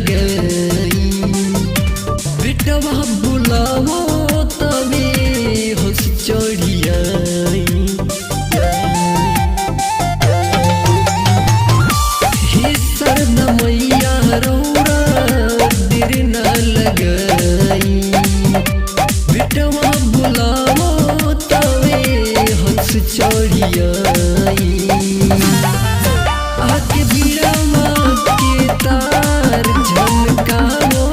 लगाई बेटवा बुलावो तबे हंस चढ़ियाई हे सरना मैया रौरा देर न लगाई बेटवा बुलावो तबे हंस चढ़ियाई आके बीड़ावा के तार झनकावो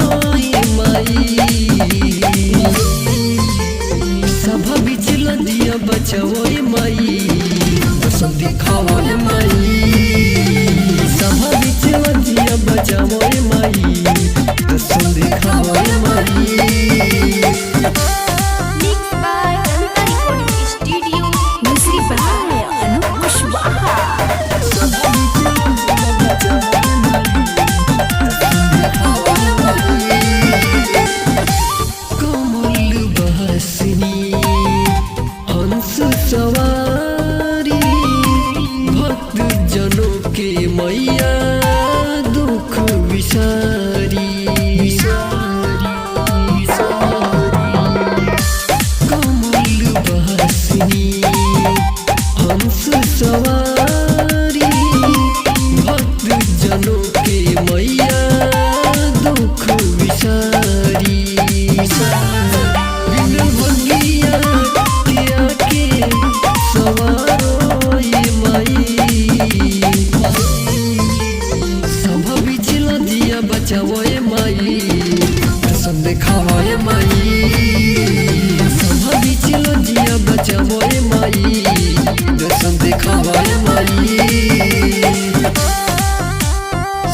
माई सभा बीच लदिया बचावो माई दर्शन दिखावो माई सभा बीच लदिया बचावो माई दर्शन दिखावो माई सवारी भक्त जनों के मैया दुख विसारी कमल बहसनी हंस सवारी भक्त जनों के मैया दुख विसारी बचावो माई दर्शन दिखावो माई सभा बीच लजिया बचावो माई दर्शन दिखावो माई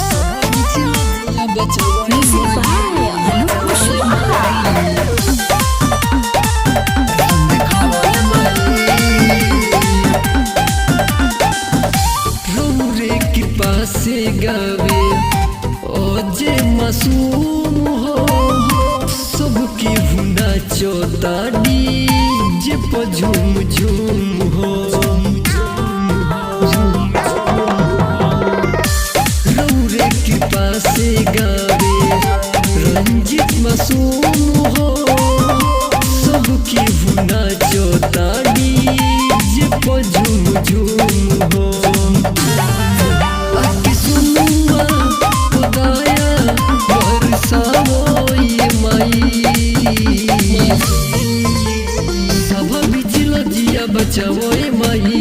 सभा बीच लजिया बचावो रौरे कृपा से गावे जे मासूम हो सबकी हुना चौताड़ी जे झूम झूम हो रौरे कृपा से गावे रंजित मासूम हो सबकी हुना चौताड़ी जे झूम झूम हो सभा बीच लजिया बचावो माई